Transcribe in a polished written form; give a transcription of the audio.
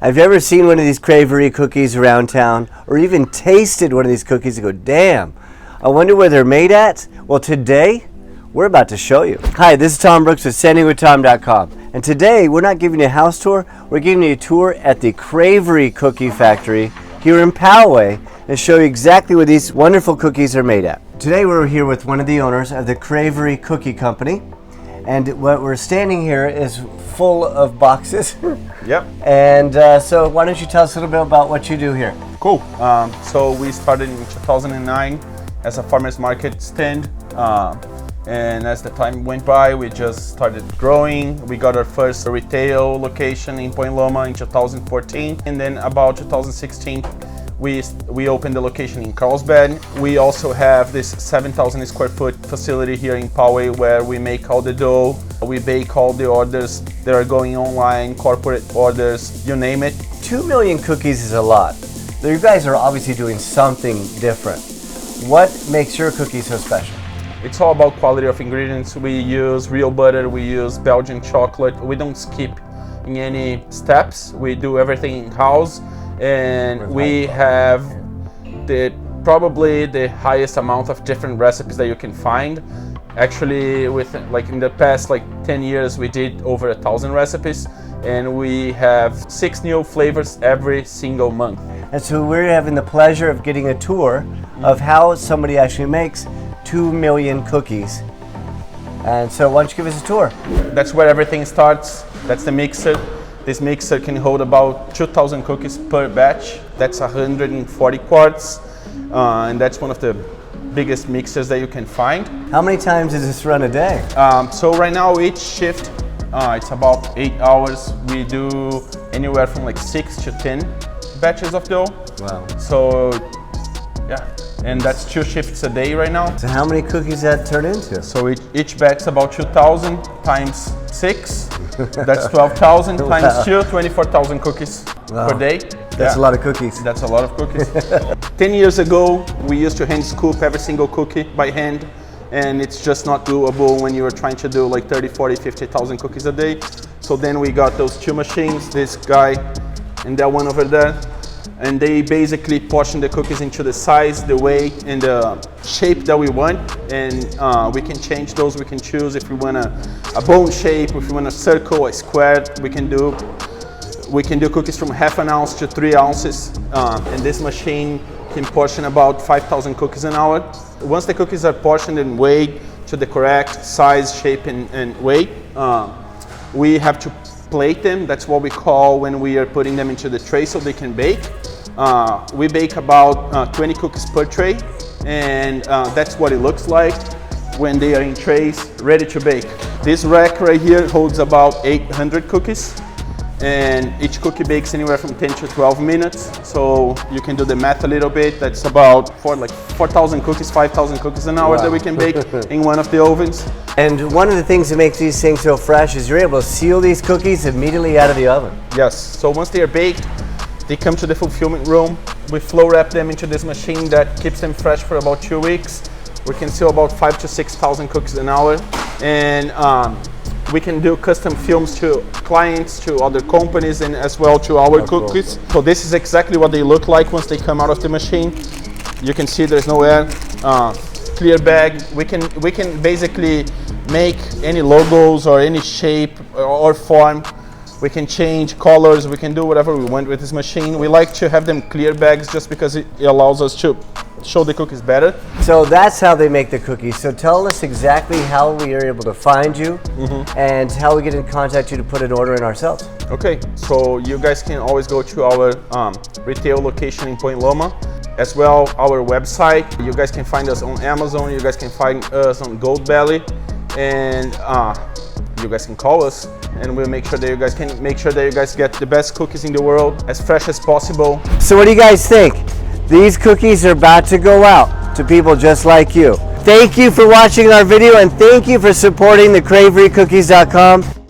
Have you ever seen one of these Cravory cookies around town, or even tasted one of these cookies and go, damn, I wonder where they're made at? Well, today, we're about to show you. Hi, this is Tom Brooks with SendingWithTom.com. And today, we're not giving you a house tour, we're giving you a tour at the Cravory Cookie Factory here in Poway and show you exactly what these wonderful cookies are made at. Today, we're here with one of the owners of the Cravory Cookie Company. And what we're standing here is full of boxes. Yep. And so why don't you tell us a little bit about what you do here? Cool. So we started in 2009 as a farmer's market stand. And as the time went by, we just started growing. We got our first retail location in Point Loma in 2014. And then about 2016, we opened the location in Carlsbad. We also have this 7,000 square foot facility here in Poway where we make all the dough. We bake all the orders that are going online, corporate orders, you name it. 2 million cookies is a lot. You guys are obviously doing something different. What makes your cookies so special? It's all about quality of ingredients. We use real butter, we use Belgian chocolate. We don't skip in any steps. We do everything in-house. And we have probably the highest amount of different recipes that you can find. Actually, in the past 10 years, we did over 1,000 recipes, and we have 6 new flavors every single month. And so we're having the pleasure of getting a tour of how somebody actually makes 2 million cookies. And so why don't you give us a tour? That's where everything starts. That's the mixer. This mixer can hold about 2,000 cookies per batch. That's 140 quarts, and that's one of the biggest mixers that you can find. How many times does this run a day? So right now, each shift, it's about 8 hours. We do anywhere from 6 to 10 batches of dough. Wow. So, yeah, and that's 2 shifts a day right now. So how many cookies does that turn into? So each batch is about 2,000 times 6. That's 12,000 times 2, 24,000 cookies per day. That's a lot of cookies. That's a lot of cookies. 10 years ago, we used to hand scoop every single cookie by hand, and it's just not doable when you are trying to do 30, 40, 50,000 cookies a day. So then we got those 2 machines, this guy and that one over there, and they basically portion the cookies into the size, the weight, and the shape that we want. And we can change those. We can choose if we want a bone shape, if we want a circle, a square. We can do cookies from ½ an ounce to 3 ounces. And this machine can portion about 5,000 cookies an hour. Once the cookies are portioned and weighed to the correct size, shape, and weight, we have to plate them. That's what we call when we are putting them into the tray so they can bake. We bake about 20 cookies per tray, and that's what it looks like when they are in trays ready to bake. This rack right here holds about 800 cookies, and each cookie bakes anywhere from 10 to 12 minutes. So you can do the math a little bit. That's about 4,000 cookies, 5,000 cookies an hour that we can bake in one of the ovens. And one of the things that makes these things so fresh is you're able to seal these cookies immediately out of the oven. Yes, so once they are baked, they come to the fulfillment room. We flow wrap them into this machine that keeps them fresh for about 2 weeks. We can seal about 5,000 to 6,000 cookies an hour. And we can do custom films to clients, to other companies, and as well to our cookies. Cool. So this is exactly what they look like once they come out of the machine. You can see there's no air, clear bag. We can basically make any logos or any shape or form. We can change colors, we can do whatever we want with this machine. We like to have them clear bags just because it allows us to show the cookies better. So that's how they make the cookies. So tell us exactly how we are able to find you and how we get in contact you to put an order in ourselves. Okay, so you guys can always go to our retail location in Point Loma, as well our website. You guys can find us on Amazon, you guys can find us on Goldbelly, and you guys can call us, and we'll make sure that you guys get the best cookies in the world, as fresh as possible. So what do you guys think? These cookies are about to go out to people just like you. Thank you for watching our video, and thank you for supporting the CraveryCookies.com.